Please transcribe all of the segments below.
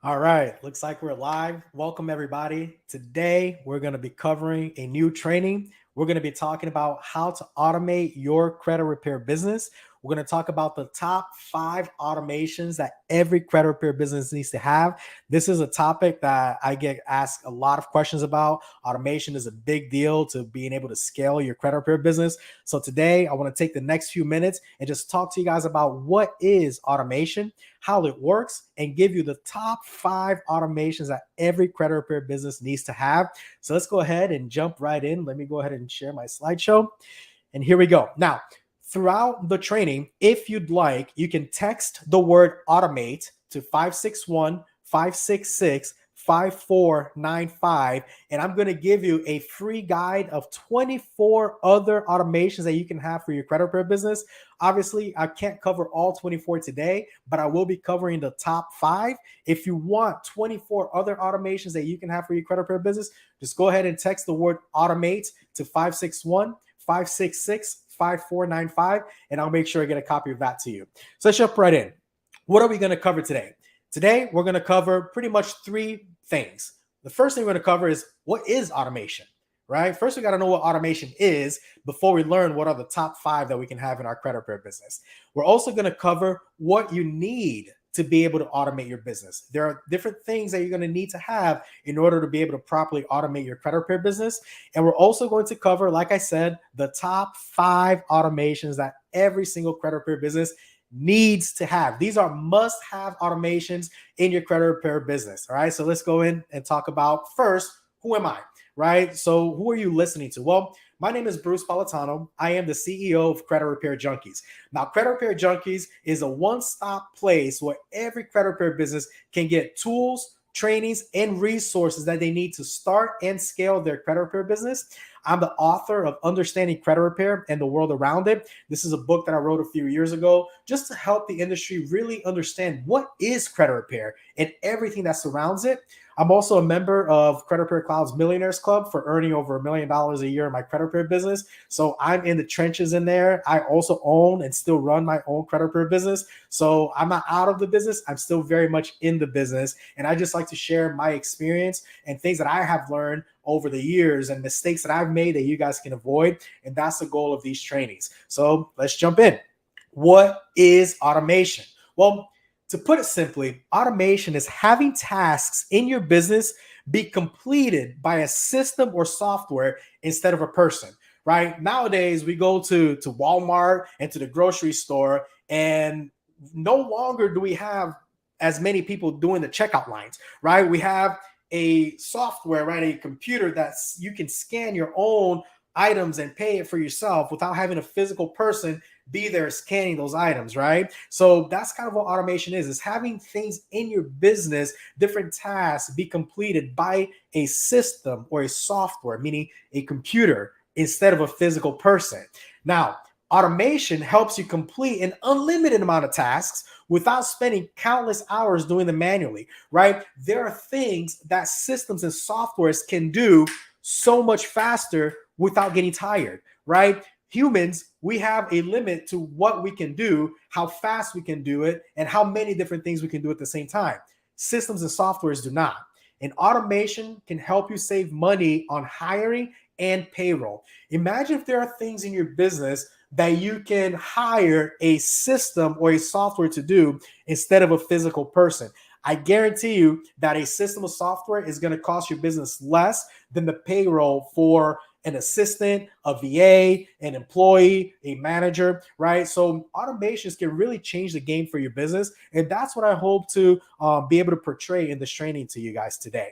All right, looks like we're live. Welcome, everybody. Today, we're going to be covering a new training. We're going to be talking about how to automate your credit repair business. We're going to talk about the top 5 automations that every credit repair business needs to have. This is a topic that I get asked a lot of questions about. Automation is a big deal to being able to scale your credit repair business. So, today, I want to take the next few minutes and just talk to you guys about what is automation, how it works, and give you the top 5 automations that every credit repair business needs to have. So let's go ahead and jump right in. Let me go ahead and share my slideshow. And here we go. Now, throughout the training, if you'd like, you can text the word automate to 561 566 5495, and I'm going to give you a free guide of 24 other automations that you can have for your credit repair business. Obviously, I can't cover all 24 today, but I will be covering the top 5. If you want 24 other automations that you can have for your credit repair business, just go ahead and text the word automate to 561 566 5495, and I'll make sure I get a copy of that to you. So let's jump right in. What are we going to cover today? Today, we're going to cover pretty much 3 things. The first thing we're going to cover is what is automation, right? First, we got to know what automation is before we learn what are the top 5 that we can have in our credit repair business. We're also going to cover what you need to be able to automate your business. There are different things that you're going to need to have in order to be able to properly automate your credit repair business. And we're also going to cover, like I said, the top 5 automations that every single credit repair business needs to have. These are must-have automations in your credit repair business. All right. So let's go in and talk about first, who am I? Right. So who are you listening to? Well, my name is Bruce Politano. I am the CEO of Credit Repair Junkies. Now, Credit Repair Junkies is a one-stop place where every credit repair business can get tools, trainings, and resources that they need to start and scale their credit repair business. I'm the author of Understanding Credit Repair and the World Around It. This is a book that I wrote a few years ago just to help the industry really understand what is credit repair and everything that surrounds it. I'm also a member of Credit Repair Cloud's Millionaires Club for earning over $1 million a year in my credit repair business. So I'm in the trenches in there. I also own and still run my own credit repair business. So I'm not out of the business. I'm still very much in the business. And I just like to share my experience and things that I have learned over the years and mistakes that I've made that you guys can avoid. And that's the goal of these trainings. So let's jump in. What is automation? Well, to put it simply, automation is having tasks in your business be completed by a system or software instead of a person, right? Nowadays, we go to Walmart and to the grocery store, and no longer do we have as many people doing the checkout lines, right? We have a software, right? A computer that's you can scan your own items and pay it for yourself without having a physical person be there scanning those items, right? So that's kind of what automation is having things in your business, different tasks be completed by a system or a software, meaning a computer instead of a physical person. Now, automation helps you complete an unlimited amount of tasks without spending countless hours doing them manually, right? There are things that systems and softwares can do so much faster without getting tired, right? Humans, we have a limit to what we can do, how fast we can do it, and how many different things we can do at the same time. Systems and softwares do not. And automation can help you save money on hiring and payroll. Imagine if there are things in your business that you can hire a system or a software to do instead of a physical person. I guarantee you that a system of software is going to cost your business less than the payroll for an assistant, a VA, an employee, a manager, right? So automations can really change the game for your business. And that's what I hope to be able to portray in this training to you guys today.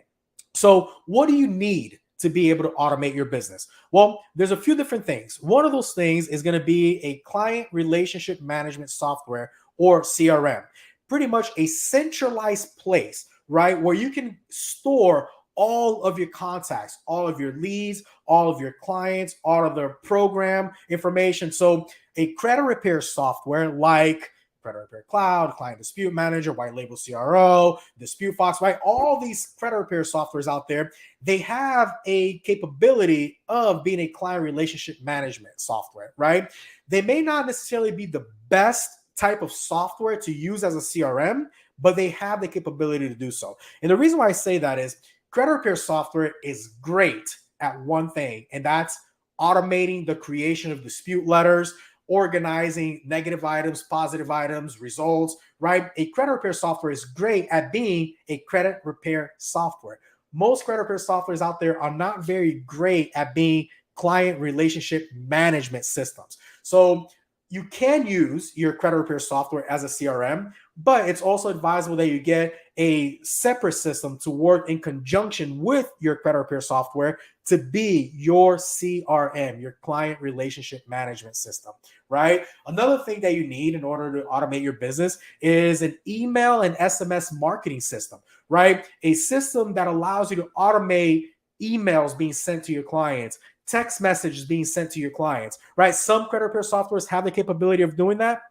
So what do you need to be able to automate your business? Well, there's a few different things. One of those things is going to be a client relationship management software or CRM, pretty much a centralized place, right? Where you can store all of your contacts, all of your leads, all of your clients, all of their program information. So a credit repair software like Credit Repair Cloud, Client Dispute Manager, White Label CRO, Dispute Fox, right? All these credit repair softwares out there, they have a capability of being a client relationship management software, right? They may not necessarily be the best type of software to use as a CRM, but they have the capability to do so. And the reason why I say that is credit repair software is great at one thing, and that's automating the creation of dispute letters, organizing negative items, positive items, results, right? A credit repair software is great at being a credit repair software. Most credit repair softwares out there are not very great at being client relationship management systems. So you can use your credit repair software as a CRM, but it's also advisable that you get a separate system to work in conjunction with your credit repair software to be your CRM, your client relationship management system, right? Another thing that you need in order to automate your business is an email and SMS marketing system, right? A system that allows you to automate emails being sent to your clients, text messages being sent to your clients, right? Some credit repair softwares have the capability of doing that.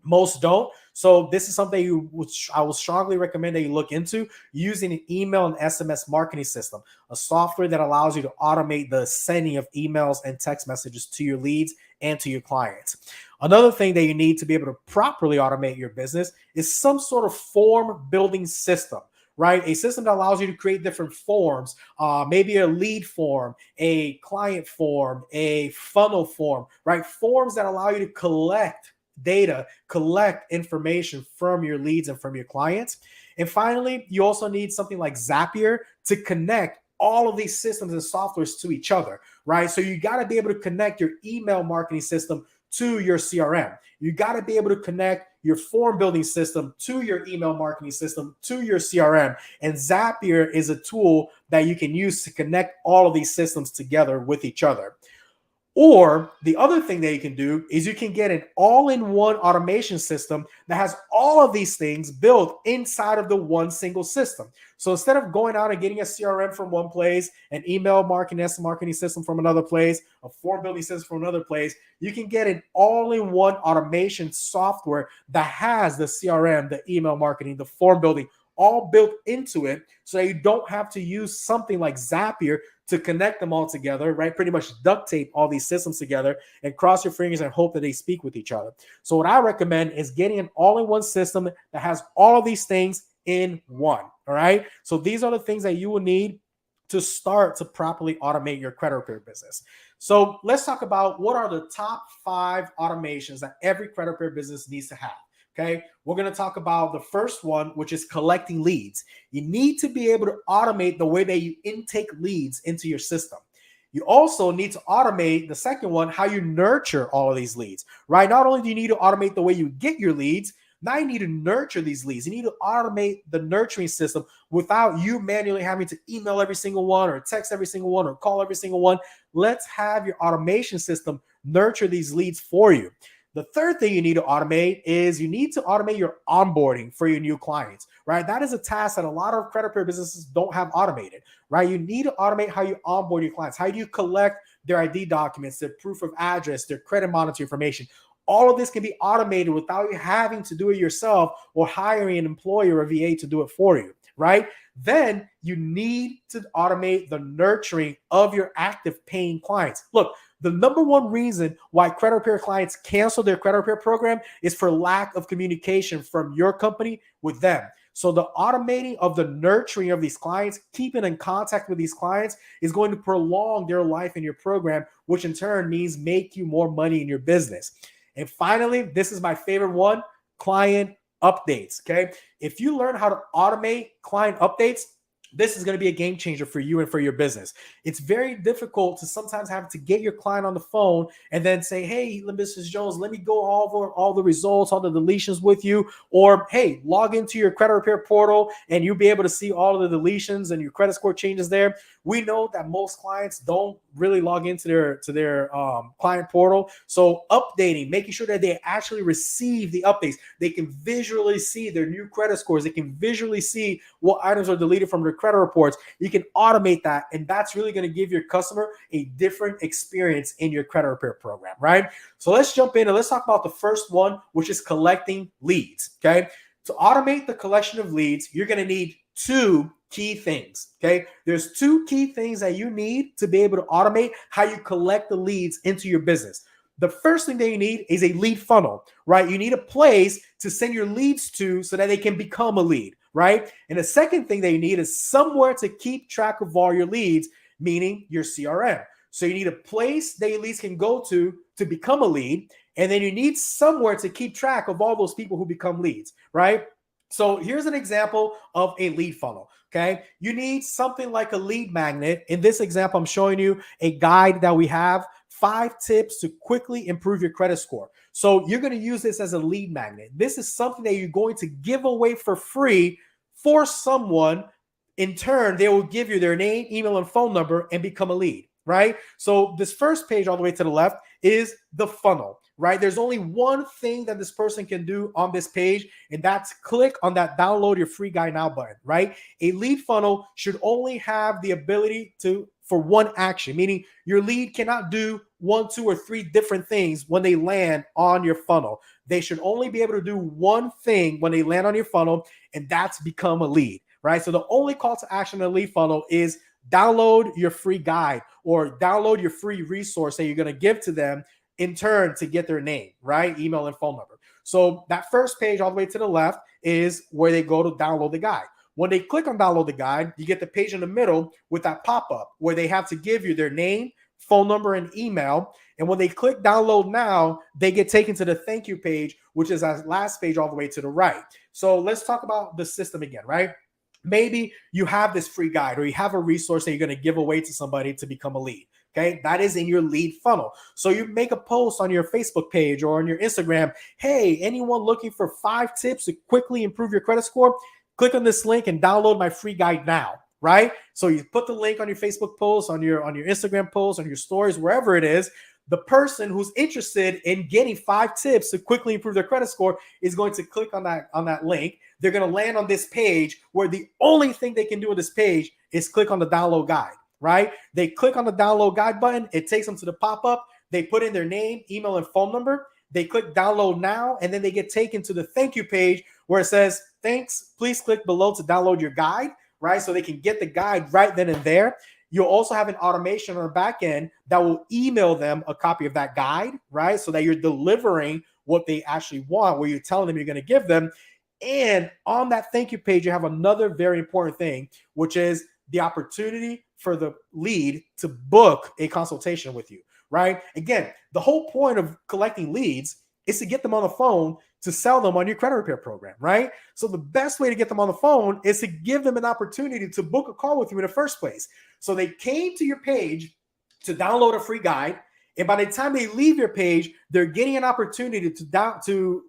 Most don't. So this is something I will strongly recommend that you look into, using an email and SMS marketing system, a software that allows you to automate the sending of emails and text messages to your leads and to your clients. Another thing that you need to be able to properly automate your business is some sort of form building system, right? A system that allows you to create different forms, maybe a lead form, a client form, a funnel form, right? Forms that allow you to collect data, collect information from your leads and from your clients. And finally, you also need something like Zapier to connect all of these systems and softwares to each other, right? So you got to be able to connect your email marketing system to your CRM. You got to be able to connect your form building system to your email marketing system to your CRM. And Zapier is a tool that you can use to connect all of these systems together with each other. Or the other thing that you can do is you can get an all-in-one automation system that has all of these things built inside of the one single system. So instead of going out and getting a CRM from one place, an email marketing system from another place, a form building system from another place, you can get an all-in-one automation software that has the CRM, the email marketing, the form building, all built into it, so that you don't have to use something like Zapier to connect them all together, right? Pretty much duct tape all these systems together and cross your fingers and hope that they speak with each other. So what I recommend is getting an all-in-one system that has all of these things in one, all right? So these are the things that you will need to start to properly automate your credit repair business. So let's talk about what are the top 5 automations that every credit repair business needs to have. Okay, we're going to talk about the first one, which is collecting leads. You need to be able to automate the way that you intake leads into your system. You also need to automate the second one, how you nurture all of these leads, right? Not only do you need to automate the way you get your leads, now you need to nurture these leads. You need to automate the nurturing system without you manually having to email every single one or text every single one or call every single one. Let's have your automation system nurture these leads for you. The third thing you need to automate is you need to automate your onboarding for your new clients, right? That is a task that a lot of credit repair businesses don't have automated, right? You need to automate how you onboard your clients. How do you collect their ID documents, their proof of address, their credit monitor information? All of this can be automated without you having to do it yourself or hiring an employee or a VA to do it for you, right? Then you need to automate the nurturing of your active paying clients. Look, the number one reason why credit repair clients cancel their credit repair program is for lack of communication from your company with them. So the automating of the nurturing of these clients, keeping in contact with these clients, is going to prolong their life in your program, which in turn means make you more money in your business. And finally, this is my favorite one, client updates. Okay. If you learn how to automate client updates, this is going to be a game changer for you and for your business. It's very difficult to sometimes have to get your client on the phone and then say, hey, Mrs. Jones, let me go over all the results, all the deletions with you. Or, hey, log into your credit repair portal and you'll be able to see all of the deletions and your credit score changes there. We know that most clients don't really log into their client portal. So updating, making sure that they actually receive the updates. They can visually see their new credit scores. They can visually see what items are deleted from their credit reports. You can automate that, and that's really going to give your customer a different experience in your credit repair program, right? So let's jump in and let's talk about the first one, which is collecting leads, okay? To automate the collection of leads, you're going to need 2 key things, okay? There's 2 key things that you need to be able to automate how you collect the leads into your business. The first thing that you need is a lead funnel, right? You need a place to send your leads to so that they can become a lead, right? And the second thing that you need is somewhere to keep track of all your leads, meaning your CRM. So you need a place that your leads can go to become a lead. And then you need somewhere to keep track of all those people who become leads, right? So here's an example of a lead funnel. Okay. You need something like a lead magnet. In this example, I'm showing you a guide that we have, 5 tips to quickly improve your credit score. So you're going to use this as a lead magnet. This is something that you're going to give away for free for someone. In turn, they will give you their name, email, and phone number and become a lead, right? So this first page all the way to the left is the funnel, right? There's only one thing that this person can do on this page, and that's click on that download your free guide now button, right? A lead funnel should only have the ability for one action, meaning your lead cannot do 1, 2, or 3 different things when they land on your funnel. They should only be able to do one thing when they land on your funnel, and that's become a lead, right? So the only call to action in a lead funnel is download your free guide or download your free resource that you're going to give to them in turn to get their name, right? Email and phone number. So that first page all the way to the left is where they go to download the guide. When they click on download the guide, you get the page in the middle with that pop-up where they have to give you their name, phone number, and email. And when they click download now, they get taken to the thank you page, which is that last page all the way to the right. So let's talk about the system again, right? Maybe you have this free guide or you have a resource that you're going to give away to somebody to become a lead. Okay, that is in your lead funnel. So you make a post on your Facebook page or on your Instagram. Hey, anyone looking for 5 tips to quickly improve your credit score? Click on this link and download my free guide now, right? So you put the link on your Facebook post, on your Instagram post, on your stories, wherever it is. The person who's interested in getting 5 tips to quickly improve their credit score is going to click on that link. They're going to land on this page where the only thing they can do on this page is click on the download guide, right? They click on the download guide button. It takes them to the pop-up. They put in their name, email, and phone number. They click download now, and then they get taken to the thank you page where it says, thanks, please click below to download your guide, right? So they can get the guide right then and there. You'll also have an automation on the back end that will email them a copy of that guide, right? So that you're delivering what they actually want, where you're telling them you're going to give them. And on that thank you page, you have another very important thing, which is the opportunity for the lead to book a consultation with you, right? Again, the whole point of collecting leads is to get them on the phone to sell them on your credit repair program, right? So the best way to get them on the phone is to give them an opportunity to book a call with you in the first place. So they came to your page to download a free guide, and by the time they leave your page, they're getting an opportunity to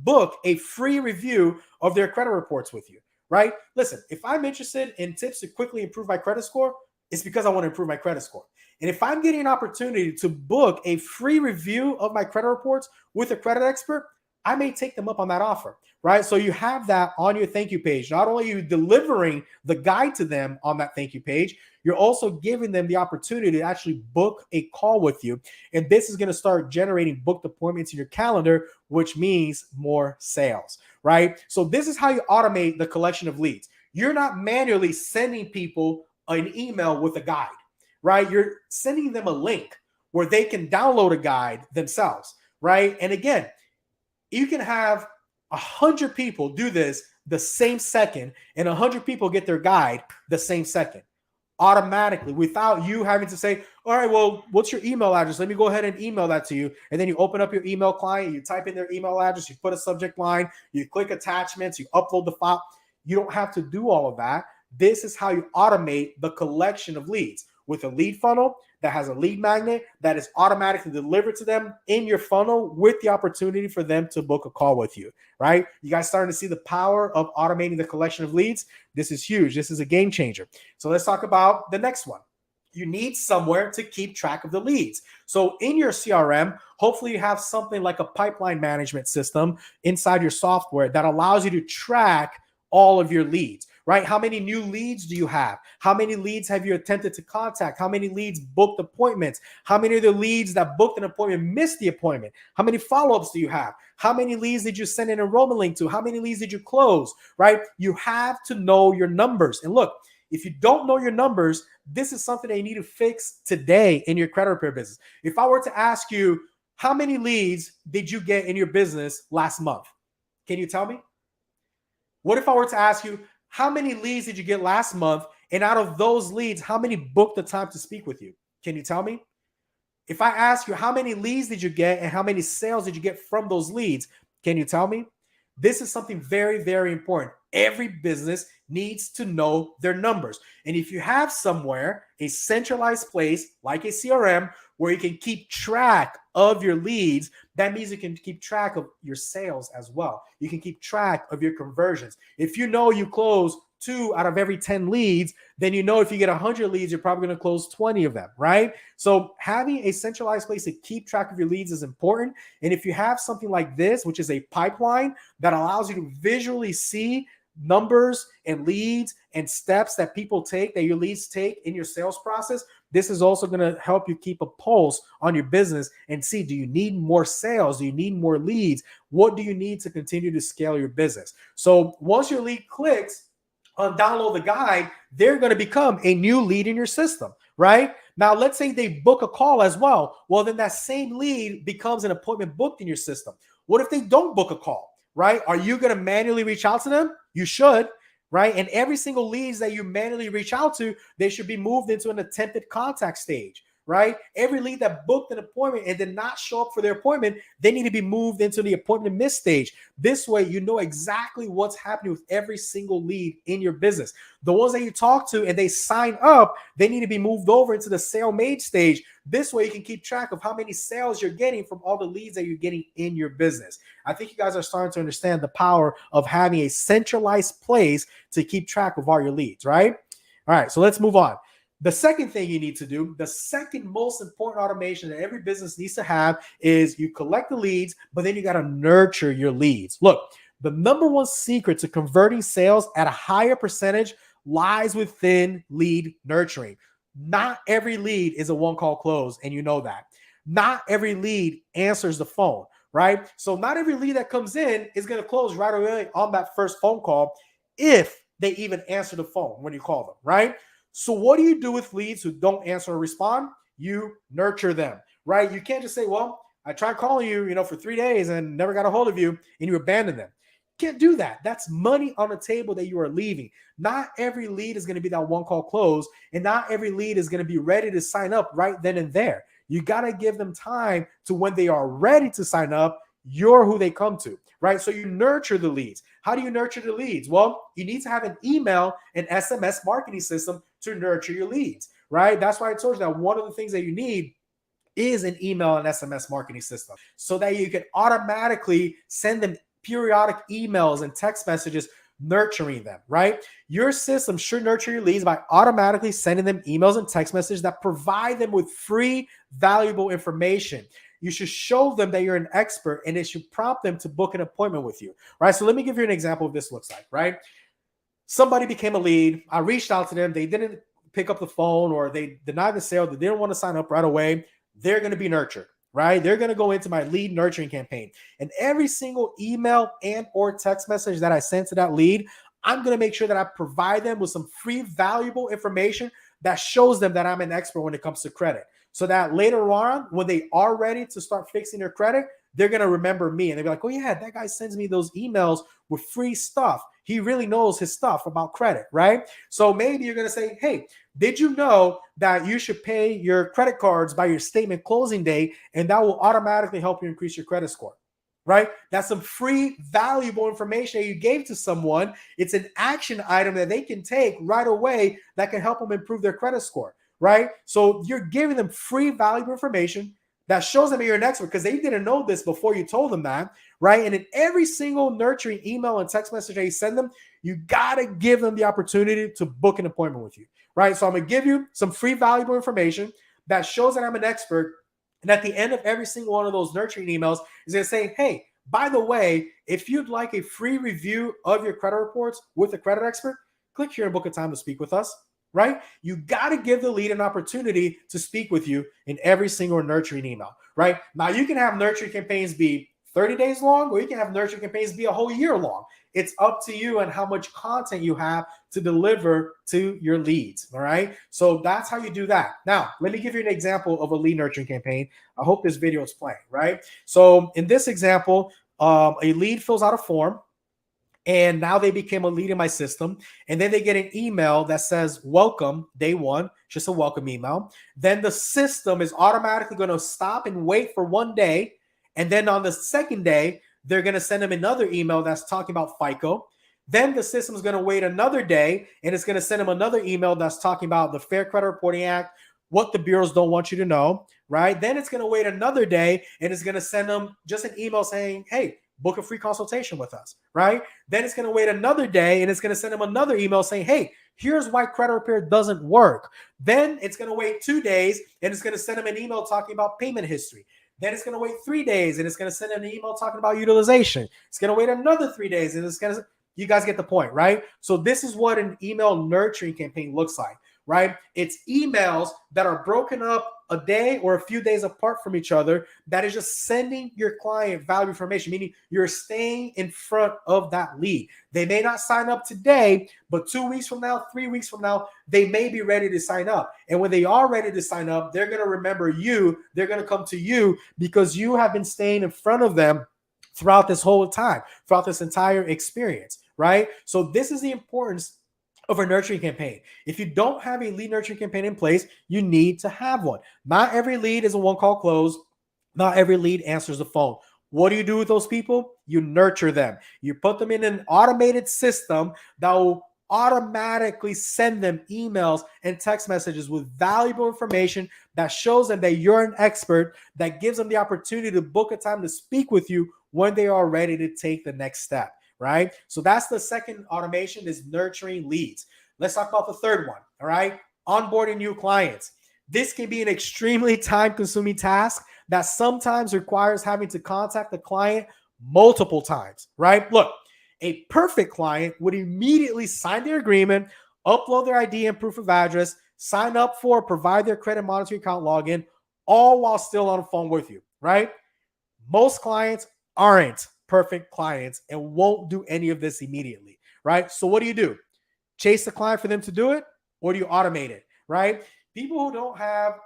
book a free review of their credit reports with you, right? Listen, if I'm interested in tips to quickly improve my credit score, it's because I want to improve my credit score. And if I'm getting an opportunity to book a free review of my credit reports with a credit expert, I may take them up on that offer, right? So you have that on your thank you page. Not only are you delivering the guide to them on that thank you page, you're also giving them the opportunity to actually book a call with you. And this is going to start generating booked appointments in your calendar, which means more sales, right? So this is how you automate the collection of leads. You're not manually sending people an email with a guide, right? You're sending them a link where they can download a guide themselves, right? And again, you can have 100 people do this the same second, and 100 people get their guide the same second, automatically, without you having to say, all right, well, what's your email address? Let me go ahead and email that to you. And then you open up your email client, you type in their email address, you put a subject line, you click attachments, you upload the file. You don't have to do all of that. This is how you automate the collection of leads with a lead funnel that has a lead magnet that is automatically delivered to them in your funnel with the opportunity for them to book a call with you, right? You guys starting to see the power of automating the collection of leads? This is huge. This is a game changer. So let's talk about the next one. You need somewhere to keep track of the leads. So in your CRM, hopefully you have something like a pipeline management system inside your software that allows you to track all of your leads, right? How many new leads do you have? How many leads have you attempted to contact? How many leads booked appointments? How many of the leads that booked an appointment missed the appointment? How many follow-ups do you have? How many leads did you send an enrollment link to? How many leads did you close, right? You have to know your numbers. And look, if you don't know your numbers, this is something that you need to fix today in your credit repair business. If I were to ask you, how many leads did you get in your business last month? Can you tell me? What if I were to ask you, how many leads did you get last month? And out of those leads, how many booked the time to speak with you? Can you tell me? If I ask you, how many leads did you get and how many sales did you get from those leads? Can you tell me? This is something very, very important. Every business needs to know their numbers. And if you have somewhere a centralized place like a CRM where you can keep track of your leads, that means you can keep track of your sales as well. You can keep track of your conversions. If you know you close 2 out of every 10 leads, then you know if you get 100 leads, you're probably going to close 20 of them, right? So having a centralized place to keep track of your leads is important. And if you have something like this, which is a pipeline that allows you to visually see numbers and leads and steps that people take, that your leads take in your sales process, this is also going to help you keep a pulse on your business and see, do you need more sales? Do you need more leads? What do you need to continue to scale your business? So once your lead clicks on download the guide, they're going to become a new lead in your system, right? Now, let's say they book a call as well. Well, then that same lead becomes an appointment booked in your system. What if they don't book a call, right? Are you going to manually reach out to them? You should, right? And every single leads that you manually reach out to, they should be moved into an attempted contact stage, right? Every lead that booked an appointment and did not show up for their appointment, they need to be moved into the appointment miss stage. This way, you know exactly what's happening with every single lead in your business. The ones that you talk to and they sign up, they need to be moved over into the sale made stage. This way, you can keep track of how many sales you're getting from all the leads that you're getting in your business. I think you guys are starting to understand the power of having a centralized place to keep track of all your leads, right? All right, so let's move on. The second thing you need to do, the second most important automation that every business needs to have, is you collect the leads, but then you got to nurture your leads. Look, the number one secret to converting sales at a higher percentage lies within lead nurturing. Not every lead is a one-call close, and you know that. Not every lead answers the phone, right? So not every lead that comes in is going to close right away on that first phone call if they even answer the phone when you call them, right? So what do you do with leads who don't answer or respond? You nurture them, right? You can't just say, well, I tried calling you, for 3 days and never got a hold of you, and you abandon them. You can't do that. That's money on the table that you are leaving. Not every lead is going to be that one-call close, and not every lead is going to be ready to sign up right then and there. You got to give them time to when they are ready to sign up, you're who they come to, right? So you nurture the leads. How do you nurture the leads? Well, you need to have an email and SMS marketing system to nurture your leads, right? That's why I told you that one of the things that you need is an email and SMS marketing system so that you can automatically send them periodic emails and text messages nurturing them, right? Your system should nurture your leads by automatically sending them emails and text messages that provide them with free, valuable information. You should show them that you're an expert, and it should prompt them to book an appointment with you, right? So let me give you an example of what this looks like, right? Somebody became a lead. I reached out to them. They didn't pick up the phone, or they denied the sale. They didn't want to sign up right away. They're going to be nurtured, right? They're going to go into my lead nurturing campaign. And every single email and or text message that I send to that lead, I'm going to make sure that I provide them with some free, valuable information that shows them that I'm an expert when it comes to credit. So that later on, when they are ready to start fixing their credit, they're going to remember me. And they'll be like, oh yeah, that guy sends me those emails with free stuff. He really knows his stuff about credit, right? So maybe you're going to say, hey, did you know that you should pay your credit cards by your statement closing date, and that will automatically help you increase your credit score, right? That's some free, valuable information that you gave to someone. It's an action item that they can take right away that can help them improve their credit score, right? So you're giving them free, valuable information that shows them you're an expert because they didn't know this before you told them that, right? And in every single nurturing email and text message that you send them, you got to give them the opportunity to book an appointment with you, right? So I'm going to give you some free, valuable information that shows that I'm an expert. And at the end of every single one of those nurturing emails is going to say, hey, by the way, if you'd like a free review of your credit reports with a credit expert, click here and book a time to speak with us. Right? You got to give the lead an opportunity to speak with you in every single nurturing email, right? Now you can have nurturing campaigns be 30 days long, or you can have nurturing campaigns be a whole year long. It's up to you and how much content you have to deliver to your leads. All right. So that's how you do that. Now, let me give you an example of a lead nurturing campaign. I hope this video is playing, right? So in this example, a lead fills out a form, and now they became a lead in my system. And then they get an email that says, welcome, day one, just a welcome email. Then the system is automatically going to stop and wait for 1 day. And then on the second day, they're going to send them another email that's talking about FICO. Then the system is going to wait another day, and it's going to send them another email that's talking about the Fair Credit Reporting Act, what the bureaus don't want you to know, right? Then it's going to wait another day, and it's going to send them just an email saying, hey, book a free consultation with us, right? Then it's going to wait another day, and it's going to send them another email saying, hey, here's why credit repair doesn't work. Then it's going to wait 2 days, and it's going to send them an email talking about payment history. Then it's going to wait 3 days, and it's going to send them an email talking about utilization. It's going to wait another 3 days, and it's going to, you guys get the point, right? So this is what an email nurturing campaign looks like, right? It's emails that are broken up a day or a few days apart from each other that is just sending your client value information, meaning you're staying in front of that lead. They may not sign up today, but 2 weeks from now, 3 weeks from now, they may be ready to sign up. And when they are ready to sign up, they're going to remember you. They're going to come to you because you have been staying in front of them throughout this whole time, throughout this entire experience, right? So this is the importance of a nurturing campaign. If you don't have a lead nurturing campaign in place, you need to have one. Not every lead is a one-call close. Not every lead answers the phone. What do you do with those people? You nurture them. You put them in an automated system that will automatically send them emails and text messages with valuable information that shows them that you're an expert, that gives them the opportunity to book a time to speak with you when they are ready to take the next step, right? So that's the second automation, is nurturing leads. Let's talk about the third one, all right? Onboarding new clients. This can be an extremely time-consuming task that sometimes requires having to contact the client multiple times, right? Look, a perfect client would immediately sign their agreement, upload their ID and proof of address, sign up for, provide their credit monitoring account login, all while still on the phone with you, right? Most clients aren't perfect clients and won't do any of this immediately, right? So what do? Chase the client for them to do it, or do you automate it, right? People who don't have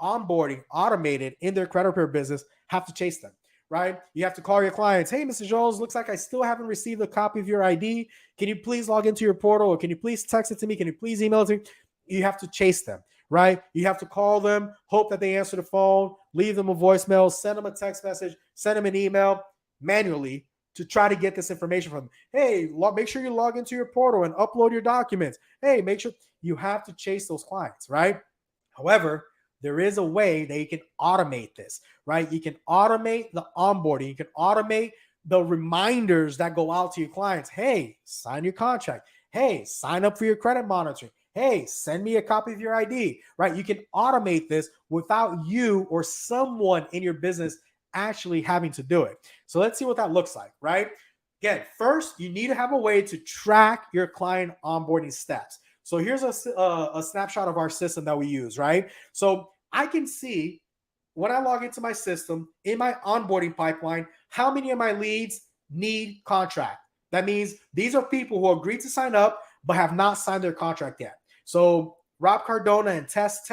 onboarding automated in their credit repair business have to chase them, right? You have to call your clients. Hey, Mr. Jones, looks like I still haven't received a copy of your ID. Can you please log into your portal, or can you please text it to me? Can you please email it to me? You have to chase them, right? You have to call them, hope that they answer the phone, leave them a voicemail, send them a text message, send them an email manually to try to get this information from them. Hey, make sure you log into your portal and upload your documents. Hey, make sure you have to chase those clients, right? However, there is a way that you can automate this, right? You can automate the onboarding. You can automate the reminders that go out to your clients. Hey, sign your contract. Hey, sign up for your credit monitoring. Hey, send me a copy of your ID, right? You can automate this without you or someone in your business actually having to do it. So let's see what that looks like, right? Again, first, you need to have a way to track your client onboarding steps. So here's a snapshot of our system that we use, right? So I can see when I log into my system, in my onboarding pipeline, how many of my leads need contract. That means these are people who agreed to sign up but have not signed their contract yet. So Rob Cardona and Test,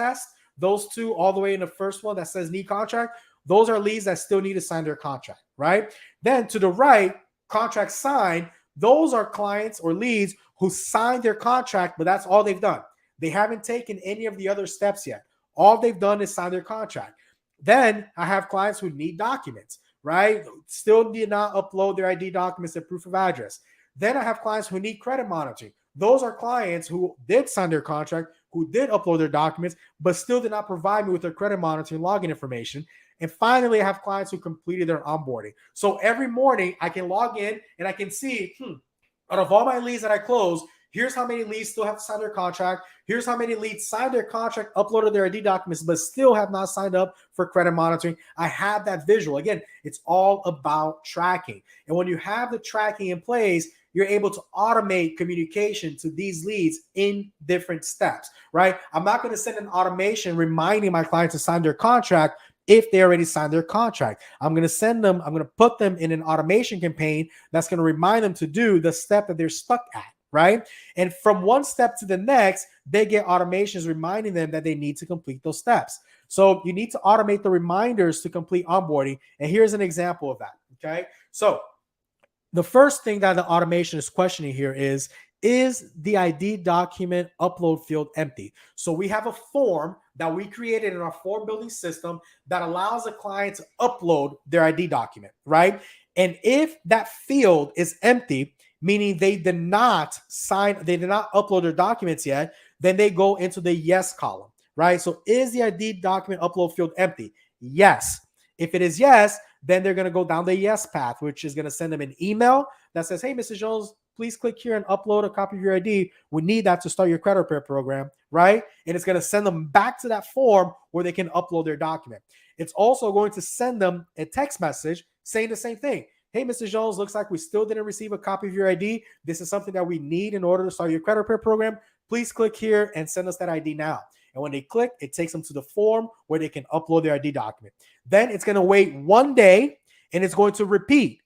those two all the way in the first one that says need contract, those are leads that still need to sign their contract, right? Then to the right, contract signed, those are clients or leads who signed their contract, but that's all they've done. They haven't taken any of the other steps yet. All they've done is sign their contract. Then I have clients who need documents, right? Still did not upload their ID documents and proof of address. Then I have clients who need credit monitoring. Those are clients who did sign their contract, who did upload their documents, but still did not provide me with their credit monitoring login information. And finally, I have clients who completed their onboarding. So every morning I can log in and I can see, out of all my leads that I close, here's how many leads still have to sign their contract. Here's how many leads signed their contract, uploaded their ID documents, but still have not signed up for credit monitoring. I have that visual. Again, it's all about tracking. And when you have the tracking in place, you're able to automate communication to these leads in different steps, right? I'm not going to send an automation reminding my client to sign their contract if they already signed their contract. I'm going to put them in an automation campaign that's going to remind them to do the step that they're stuck at, right? And from one step to the next, they get automations reminding them that they need to complete those steps. So you need to automate the reminders to complete onboarding. And here's an example of that, okay? So the first thing that the automation is questioning here is the ID document upload field empty? So we have a form that we created in our form building system that allows a client to upload their ID document, right? And if that field is empty, meaning they did not upload their documents yet, then they go into the yes column, right? So is the ID document upload field empty? Yes. If it is yes, then they're going to go down the yes path, which is going to send them an email that says, hey, Mr. Jones, please click here and upload a copy of your ID. We need that to start your credit repair program, right? And it's going to send them back to that form where they can upload their document. It's also going to send them a text message saying the same thing. Hey, Mr. Jones, looks like we still didn't receive a copy of your ID. This is something that we need in order to start your credit repair program. Please click here and send us that ID now. And when they click, it takes them to the form where they can upload their ID document. Then it's going to wait 1 day and it's going to repeat.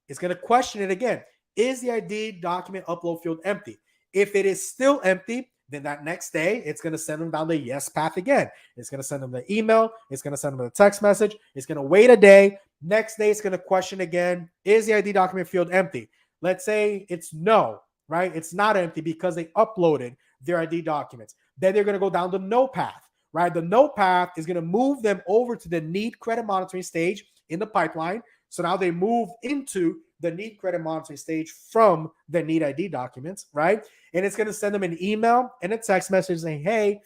It's going to question it again. Is the ID document upload field empty? If it is still empty, then that next day, it's going to send them down the yes path again. It's going to send them the email. It's going to send them the text message. It's going to wait a day. Next day, it's going to question again. Is the ID document field empty? Let's say it's no, right? It's not empty because they uploaded their ID documents. Then they're going to go down the no path, right? The no path is going to move them over to the need credit monitoring stage in the pipeline. So now they move into the need credit monitoring stage from the need ID documents, right? And it's going to send them an email and a text message saying, hey,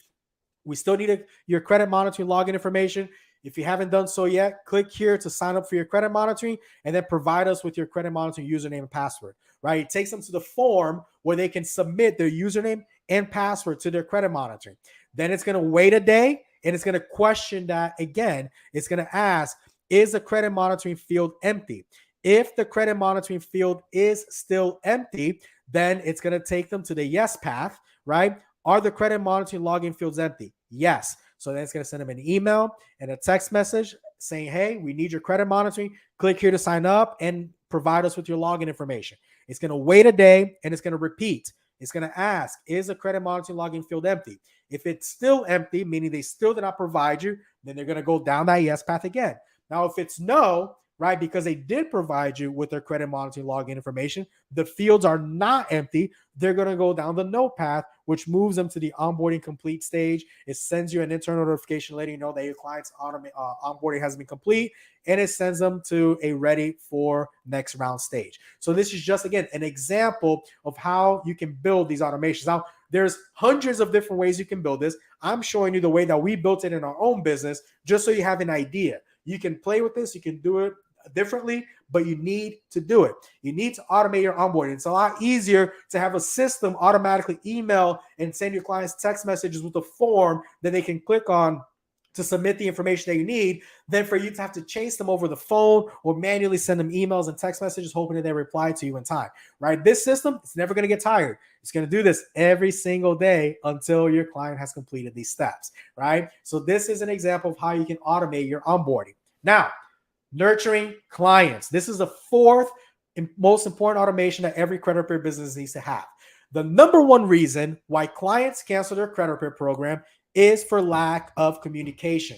we still need your credit monitoring login information. If you haven't done so yet, click here to sign up for your credit monitoring and then provide us with your credit monitoring username and password, right? It takes them to the form where they can submit their username and password to their credit monitoring. Then it's going to wait a day and it's going to question that again. It's going to ask, is the credit monitoring field empty? If the credit monitoring field is still empty, then it's going to take them to the yes path, right? Are the credit monitoring login fields empty? Yes. So then it's going to send them an email and a text message saying, hey, we need your credit monitoring. Click here to sign up and provide us with your login information. It's going to wait a day and it's going to repeat. It's going to ask, is the credit monitoring login field empty? If it's still empty, meaning they still did not provide you, then they're going to go down that yes path again. Now, if it's no, right, because they did provide you with their credit monitoring login information, the fields are not empty, they're going to go down the no path, which moves them to the onboarding complete stage. It sends you an internal notification letting you know that your client's onboarding has been complete, and it sends them to a ready for next round stage. So this is just, again, an example of how you can build these automations. Now, there's hundreds of different ways you can build this. I'm showing you the way that we built it in our own business, just so you have an idea. You can play with this. You can do it differently, but you need to do it. You need to automate your onboarding. It's a lot easier to have a system automatically email and send your clients text messages with a form that they can click on to submit the information that you need than for you to have to chase them over the phone or manually send them emails and text messages hoping that they reply to you in time, right? This system, it's never going to get tired. It's going to do this every single day until your client has completed these steps, right? So this is an example of how you can automate your onboarding. Now, nurturing clients. This is the fourth most important automation that every credit repair business needs to have. The number one reason why clients cancel their credit repair program is for lack of communication.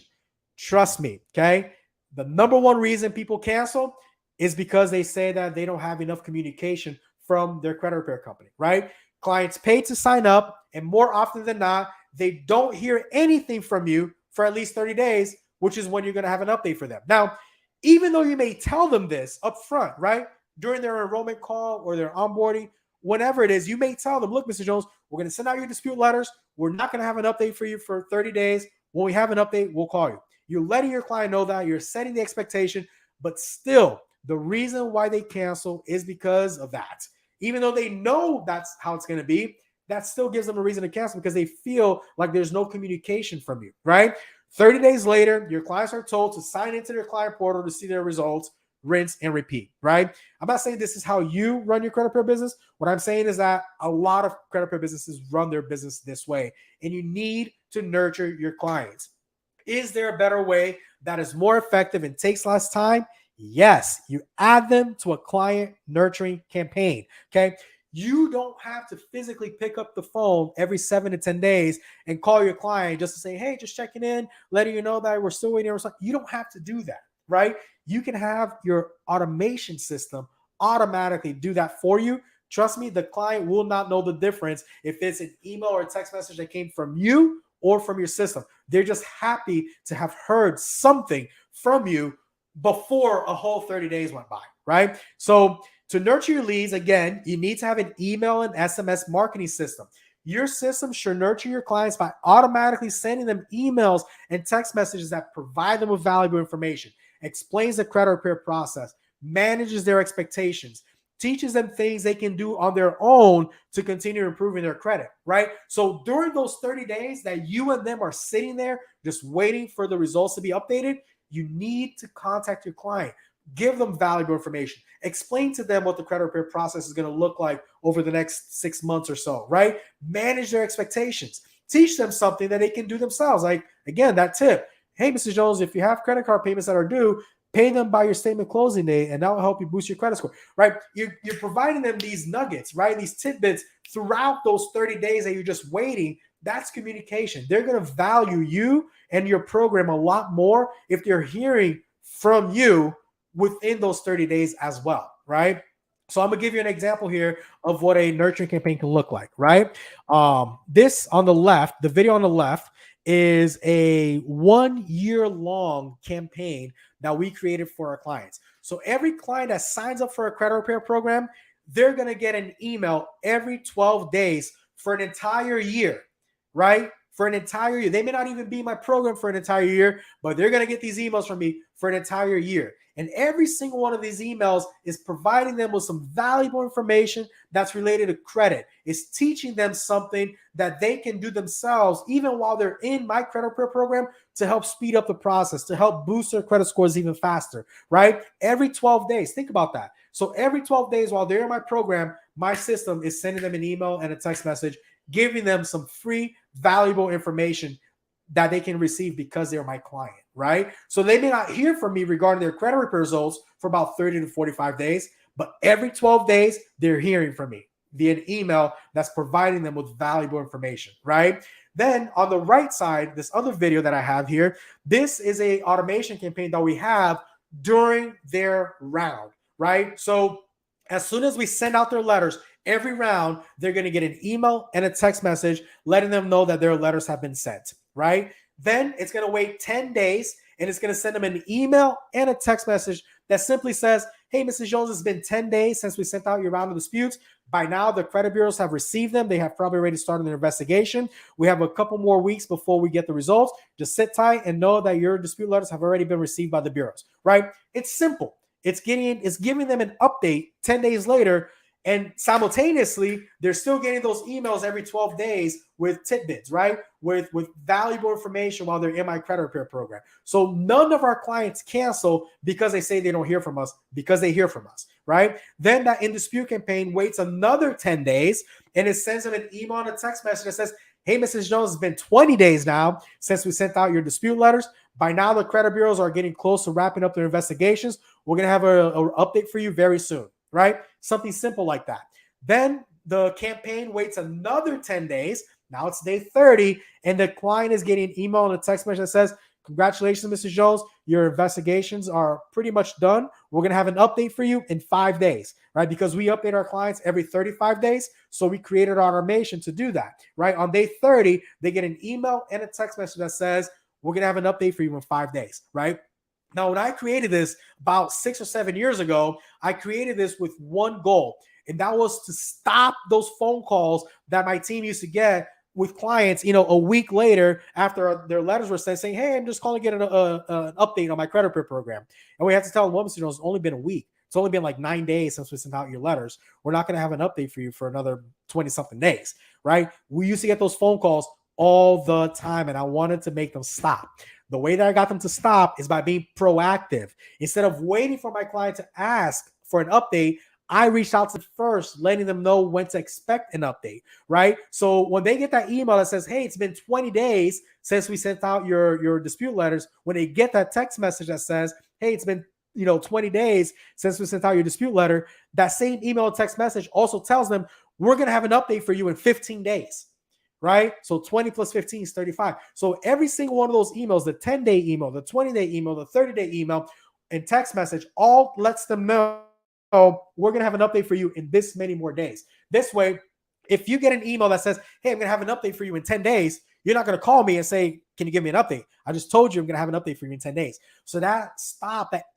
Trust me, okay? The number one reason people cancel is because they say that they don't have enough communication from their credit repair company, right? Clients pay to sign up, and more often than not, they don't hear anything from you for at least 30 days, which is when you're going to have an update for them. Now, even though you may tell them this up front, right? During their enrollment call or their onboarding, whenever it is, you may tell them, look, Mr. Jones, we're going to send out your dispute letters. We're not going to have an update for you for 30 days. When we have an update, we'll call you. You're letting your client know that. You're setting the expectation, but still, the reason why they cancel is because of that. Even though they know that's how it's going to be, that still gives them a reason to cancel because they feel like there's no communication from you, right? 30 days later, your clients are told to sign into their client portal to see their results, rinse and repeat, right? I'm not saying this is how you run your credit repair business. What I'm saying is that a lot of credit repair businesses run their business this way, and you need to nurture your clients. Is there a better way that is more effective and takes less time, yes, you add them to a client nurturing campaign. Okay. You don't have to physically pick up the phone every 7 to 10 days and call your client just to say, hey, just checking in, letting you know that we're still waiting. You don't have to do that, right? You can have your automation system automatically do that for you. Trust me, the client will not know the difference if it's an email or a text message that came from you or from your system. They're just happy to have heard something from you before a whole 30 days went by, right? So to nurture your leads, again, you need to have an email and SMS marketing system. Your system should nurture your clients by automatically sending them emails and text messages that provide them with valuable information, explains the credit repair process, manages their expectations, teaches them things they can do on their own to continue improving their credit, right? So during those 30 days that you and them are sitting there just waiting for the results to be updated, you need to contact your client. Give them valuable information. Explain to them what the credit repair process is going to look like over the next 6 months or so, right? Manage their expectations. Teach them something that they can do themselves. Like, again, that tip. Hey, Mr. Jones, if you have credit card payments that are due, pay them by your statement closing date, and that will help you boost your credit score, right? You're providing them these nuggets, right? These tidbits throughout those 30 days that you're just waiting. That's communication. They're going to value you and your program a lot more if they're hearing from you within those 30 days as well, right? So I'm gonna give you an example here of what a nurturing campaign can look like, right? This on the left, the video on the left is a 1 year long campaign that we created for our clients. So every client that signs up for a credit repair program, they're gonna get an email every 12 days for an entire year, right? For an entire year. They may not even be in my program for an entire year, but they're going to get these emails from me for an entire year. And every single one of these emails is providing them with some valuable information that's related to credit. It's teaching them something that they can do themselves, even while they're in my credit repair program, to help speed up the process, to help boost their credit scores even faster, right? Every 12 days. Think about that. So every 12 days while they're in my program, my system is sending them an email and a text message, giving them some free, valuable information that they can receive because they're my client, right? So they may not hear from me regarding their credit repair results for about 30 to 45 days, but every 12 days, they're hearing from me via an email that's providing them with valuable information, right? Then on the right side, this other video that I have here, this is a automation campaign that we have during their round, right? So as soon as we send out their letters, every round, they're going to get an email and a text message letting them know that their letters have been sent, right? Then it's going to wait 10 days and it's going to send them an email and a text message that simply says, hey, Mrs. Jones, it's been 10 days since we sent out your round of disputes. By now, the credit bureaus have received them. They have probably already started their investigation. We have a couple more weeks before we get the results. Just sit tight and know that your dispute letters have already been received by the bureaus, right? It's simple. It's giving them an update 10 days later. And simultaneously, they're still getting those emails every 12 days with tidbits, right? With valuable information while they're in my credit repair program. So none of our clients cancel because they say they don't hear from us, because they hear from us, right? Then that in dispute campaign waits another 10 days and it sends them an email and a text message that says, hey, Mrs. Jones, it's been 20 days now since we sent out your dispute letters. By now, the credit bureaus are getting close to wrapping up their investigations. We're going to have an update for you very soon, right? Something simple like that. Then the campaign waits another 10 days. Now it's day 30, and the client is getting an email and a text message that says, congratulations, Mr. Jones. Your investigations are pretty much done. We're going to have an update for you in 5 days, right? Because we update our clients every 35 days. So we created automation to do that, right? On day 30, they get an email and a text message that says, we're going to have an update for you in 5 days, right? Now, when I created this about 6 or 7 years ago, I created this with one goal, and that was to stop those phone calls that my team used to get with clients, a week later after their letters were sent saying, hey, I'm just calling to get an update on my credit repair program. And we have to tell them, well, Mr. Jones, it's only been a week. It's only been like 9 days since we sent out your letters. We're not going to have an update for you for another 20-something days, right? We used to get those phone calls all the time, and I wanted to make them stop. The way that I got them to stop is by being proactive. Instead of waiting for my client to ask for an update, I reached out to them first, letting them know when to expect an update, right? So when they get that email that says, hey, it's been 20 days since we sent out your dispute letters, when they get that text message that says, hey, it's been 20 days since we sent out your dispute letter, that same email and text message also tells them we're going to have an update for you in 15 days, right? So 20 plus 15 is 35. So every single one of those emails, the 10-day email, the 20-day email, the 30-day email, and text message all lets them know we're going to have an update for you in this many more days. This way, if you get an email that says, hey, I'm going to have an update for you in 10 days, you're not going to call me and say, can you give me an update? I just told you I'm going to have an update for you in 10 days. So that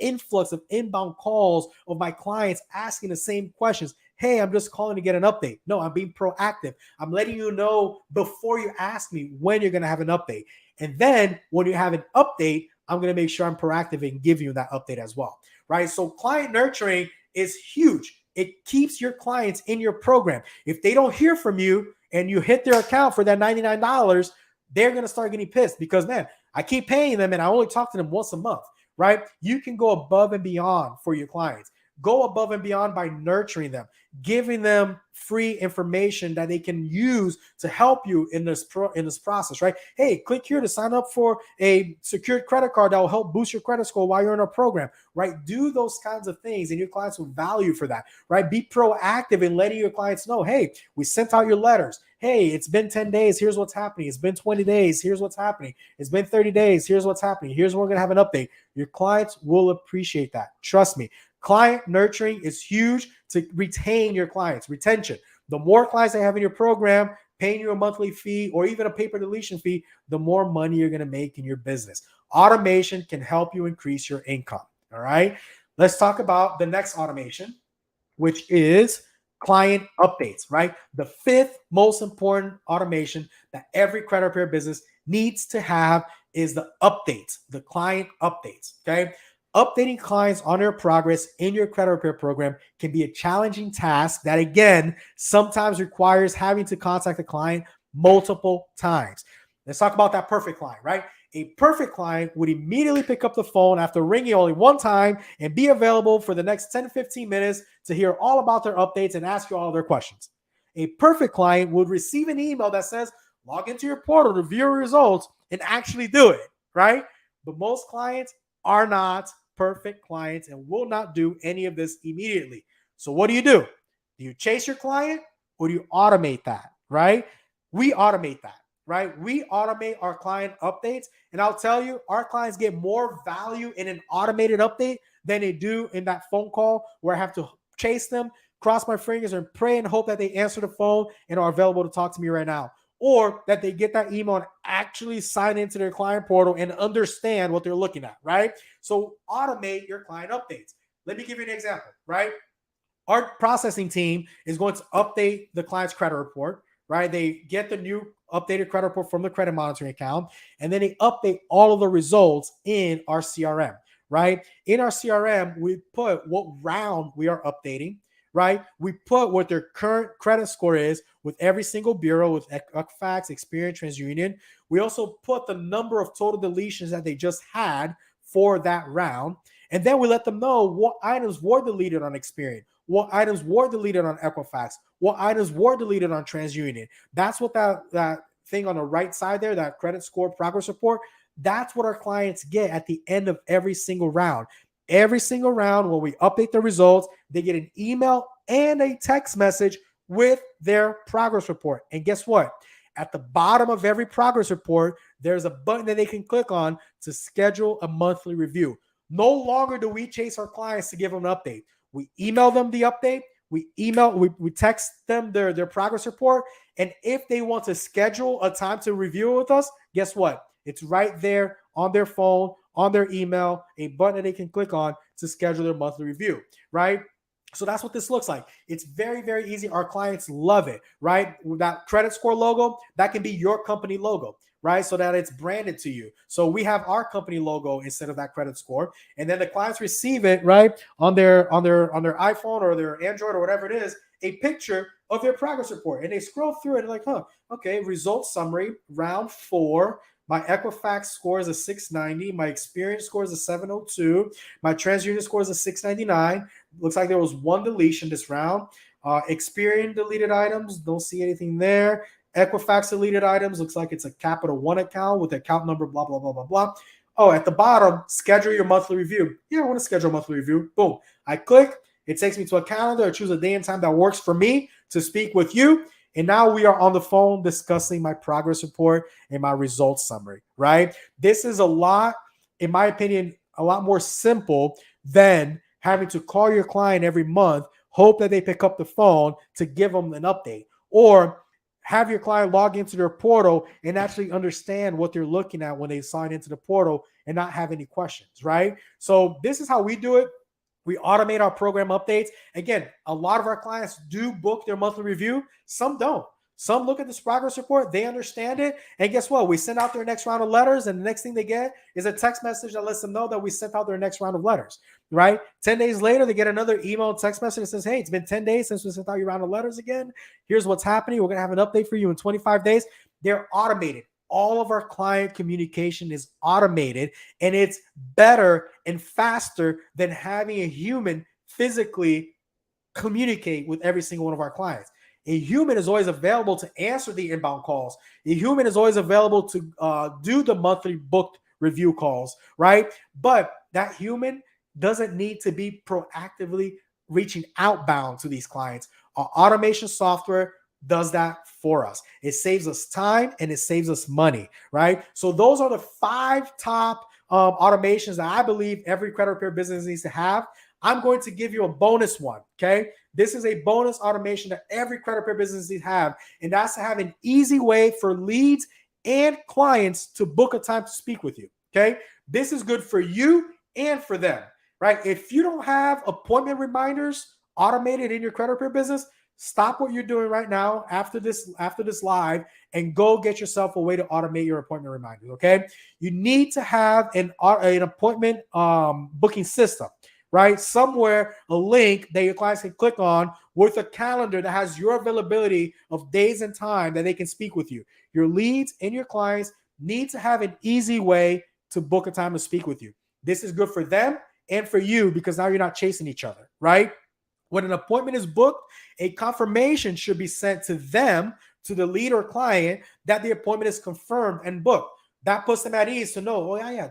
influx of inbound calls of my clients asking the same questions. Hey, I'm just calling to get an update. No, I'm being proactive. I'm letting you know before you ask me when you're going to have an update. And then when you have an update, I'm going to make sure I'm proactive and give you that update as well, right? So client nurturing is huge. It keeps your clients in your program. If they don't hear from you and you hit their account for that $99, they're going to start getting pissed because, man, I keep paying them and I only talk to them once a month, right? You can go above and beyond for your clients. Go above and beyond by nurturing them, giving them free information that they can use to help you in this process, right? Hey, click here to sign up for a secured credit card that will help boost your credit score while you're in our program, right? Do those kinds of things and your clients will value for that, right? Be proactive in letting your clients know, hey, we sent out your letters. Hey, it's been 10 days. Here's what's happening. It's been 20 days. Here's what's happening. It's been 30 days. Here's what's happening. Here's when we're going to have an update. Your clients will appreciate that. Trust me. Client nurturing is huge to retain your clients. Retention. The more clients they have in your program, paying you a monthly fee or even a paper deletion fee, the more money you're going to make in your business. Automation can help you increase your income. All right. Let's talk about the next automation, which is client updates, right? The fifth most important automation that every credit repair business needs to have is the updates, the client updates. Okay. Updating clients on their progress in your credit repair program can be a challenging task that, again, sometimes requires having to contact the client multiple times. Let's talk about that perfect client, right? A perfect client would immediately pick up the phone after ringing only one time and be available for the next 10 to 15 minutes to hear all about their updates and ask you all their questions. A perfect client would receive an email that says, log into your portal to view your results and actually do it, right? But most clients are not perfect clients and will not do any of this immediately. So what do? Do you chase your client or do you automate that, right? We automate that, right? We automate our client updates. And I'll tell you, our clients get more value in an automated update than they do in that phone call where I have to chase them, cross my fingers and pray and hope that they answer the phone and are available to talk to me right now. Or that they get that email and actually sign into their client portal and understand what they're looking at, right? So automate your client updates. Let me give you an example, right? Our processing team is going to update the client's credit report, right? They get the new updated credit report from the credit monitoring account, and then they update all of the results in our CRM, right? In our CRM, we put what round we are updating, right? We put what their current credit score is with every single bureau, with Equifax, Experian, TransUnion. We also put the number of total deletions that they just had for that round. And then we let them know what items were deleted on Experian, what items were deleted on Equifax, what items were deleted on TransUnion. That's what that thing on the right side there, that credit score progress report, that's what our clients get at the end of every single round. Every single round, when we update the results, they get an email and a text message with their progress report. And guess what? At the bottom of every progress report, there's a button that they can click on to schedule a monthly review. No longer do we chase our clients to give them an update. We email them the update. We text them their progress report. And if they want to schedule a time to review it with us, guess what? It's right there on their phone, on their email, a button that they can click on to schedule their monthly review, right? So that's what this looks like. It's very, very easy. Our clients love it, right? That credit score logo, that can be your company logo, right? So that it's branded to you. So we have our company logo instead of that credit score. And then the clients receive it, right, on their iPhone or their Android or whatever it is, a picture of their progress report. And they scroll through it and like, okay, results summary, round 4, My Equifax score is a 690. My experience score is a 702. My TransUnion score is a 699. Looks like there was one deletion this round. Experian deleted items, don't see anything there. Equifax deleted items, looks like it's a Capital One account with account number, blah, blah, blah, blah, blah. Oh, at the bottom, schedule your monthly review. Yeah, I want to schedule a monthly review. Boom. I click. It takes me to a calendar. I choose a day and time that works for me to speak with you. And now we are on the phone discussing my progress report and my results summary, right? This is a lot, in my opinion, a lot more simple than having to call your client every month, hope that they pick up the phone to give them an update, or have your client log into their portal and actually understand what they're looking at when they sign into the portal and not have any questions, right? So this is how we do it. We automate our program updates. Again, a lot of our clients do book their monthly review. Some don't. Some look at this progress report, they understand it, and guess what? We send out their next round of letters, and the next thing they get is a text message that lets them know that we sent out their next round of letters, right? 10 days later, they get another email text message that says, hey, it's been 10 days since we sent out your round of letters again. Here's what's happening. We're going to have an update for you in 25 days. They're automated. All of our client communication is automated, and it's better and faster than having a human physically communicate with every single one of our clients. A human is always available to answer the inbound calls. A human is always available to do the monthly booked review calls, right? But that human doesn't need to be proactively reaching outbound to these clients. Our automation software does that for us. It saves us time and it saves us money, right? So those are the 5 top automations that I believe every credit repair business needs to have. I'm going to give you a bonus one, okay? This is a bonus automation that every credit repair business needs to have, and that's to have an easy way for leads and clients to book a time to speak with you, okay? This is good for you and for them, right? If you don't have appointment reminders automated in your credit repair business, stop what you're doing right now after this live and go get yourself a way to automate your appointment reminders, okay? You need to have an appointment booking system, right? Somewhere, a link that your clients can click on with a calendar that has your availability of days and time that they can speak with you. Your leads and your clients need to have an easy way to book a time to speak with you. This is good for them and for you because now you're not chasing each other, right? When an appointment is booked, a confirmation should be sent to them, to the lead or client, that the appointment is confirmed and booked. That puts them at ease to know, oh, yeah,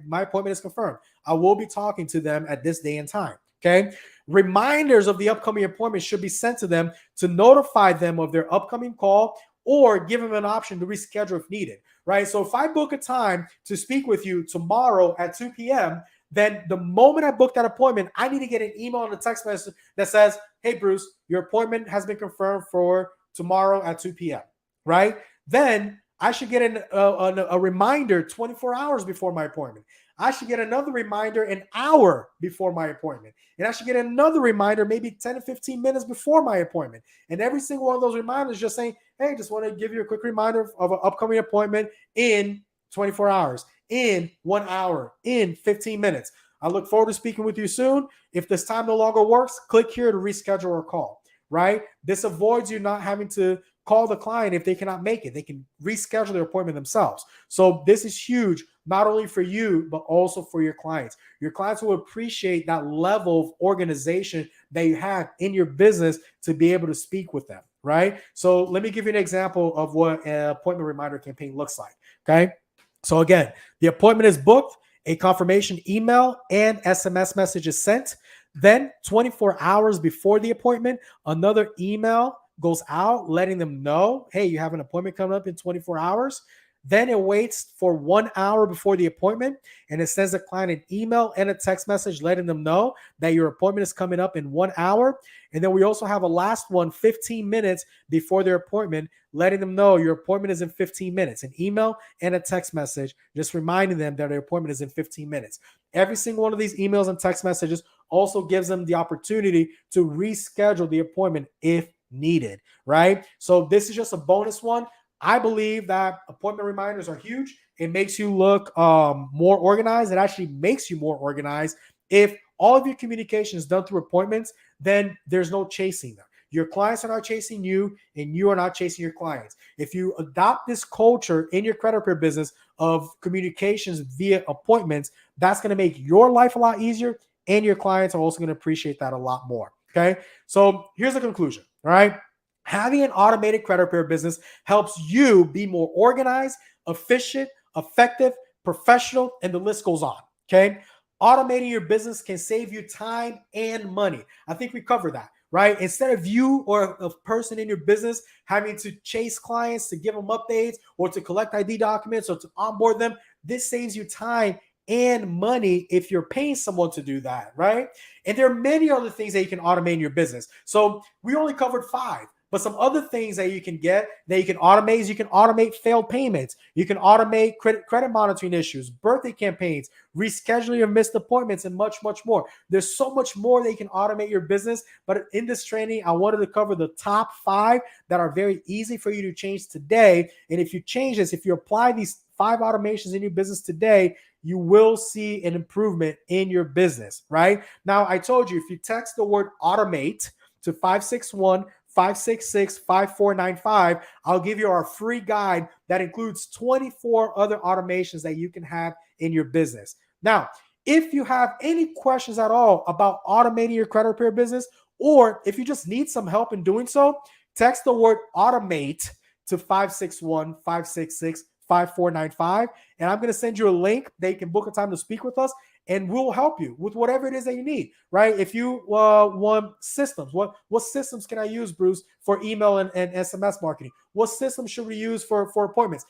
my appointment is confirmed. I will be talking to them at this day and time, okay? Reminders of the upcoming appointment should be sent to them to notify them of their upcoming call or give them an option to reschedule if needed, right? So if I book a time to speak with you tomorrow at 2 p.m., then the moment I book that appointment, I need to get an email and a text message that says, hey, Bruce, your appointment has been confirmed for tomorrow at 2 p.m., right? Then I should get a reminder 24 hours before my appointment. I should get another reminder an hour before my appointment. And I should get another reminder maybe 10 to 15 minutes before my appointment. And every single one of those reminders just saying, hey, just want to give you a quick reminder of an upcoming appointment in 24 hours, in 1 hour, in 15 minutes. I look forward to speaking with you soon. If this time no longer works, click here to reschedule or call, right? This avoids you not having to call the client if they cannot make it. They can reschedule their appointment themselves. So this is huge, not only for you, but also for your clients. Your clients will appreciate that level of organization that you have in your business to be able to speak with them, right? So let me give you an example of what an appointment reminder campaign looks like, okay? So again, the appointment is booked, a confirmation email and SMS message is sent. Then 24 hours before the appointment, another email goes out letting them know, hey, you have an appointment coming up in 24 hours. Then it waits for 1 hour before the appointment, and it sends the client an email and a text message letting them know that your appointment is coming up in 1 hour. And then we also have a last one 15 minutes before their appointment, letting them know your appointment is in 15 minutes, an email and a text message, just reminding them that their appointment is in 15 minutes. Every single one of these emails and text messages also gives them the opportunity to reschedule the appointment if needed, right? So this is just a bonus one. I believe that appointment reminders are huge. It makes you look more organized. It actually makes you more organized. If all of your communication is done through appointments, then there's no chasing them. Your clients are not chasing you, and you are not chasing your clients. If you adopt this culture in your credit repair business of communications via appointments, that's going to make your life a lot easier, and your clients are also going to appreciate that a lot more. Okay. So here's the conclusion. All right. Having an automated credit repair business helps you be more organized, efficient, effective, professional, and the list goes on. Okay. Automating your business can save you time and money. I think we covered that, right? Instead of you or a person in your business having to chase clients to give them updates or to collect ID documents or to onboard them, this saves you time and money if you're paying someone to do that, right? And there are many other things that you can automate in your business. So we only covered 5. But some other things that you can get that you can automate is you can automate failed payments. You can automate credit monitoring issues, birthday campaigns, rescheduling of missed appointments, and much, much more. There's so much more that you can automate your business. But in this training, I wanted to cover the top 5 that are very easy for you to change today. And if you change this, if you apply these 5 automations in your business today, you will see an improvement in your business, right? Now, I told you, if you text the word automate to 561-566-5495, I'll give you our free guide that includes 24 other automations that you can have in your business. Now, if you have any questions at all about automating your credit repair business, or if you just need some help in doing so, text the word automate to 561-566-5495, and I'm going to send you a link that you can book a time to speak with us, and we'll help you with whatever it is that you need, right? If you want systems, what systems can I use, Bruce, for email and SMS marketing? What systems should we use for appointments?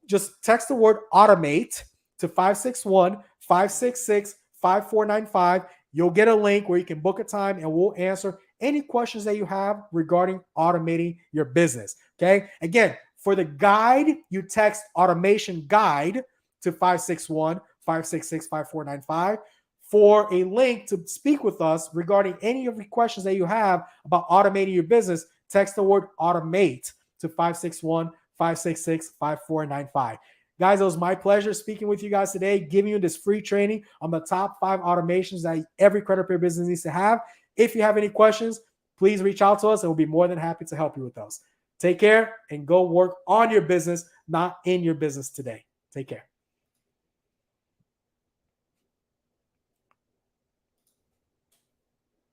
Just text the word automate to 561-566-5495. You'll get a link where you can book a time, and we'll answer any questions that you have regarding automating your business. Okay. Again, for the guide, you text automation guide to 561-566-5495. For a link to speak with us regarding any of the questions that you have about automating your business, text the word automate to 561-566-5495. Guys, it was my pleasure speaking with you guys today, giving you this free training on the top 5 automations that every credit repair business needs to have. If you have any questions, please reach out to us, and we'll be more than happy to help you with those. Take care and go work on your business, not in your business today. Take care.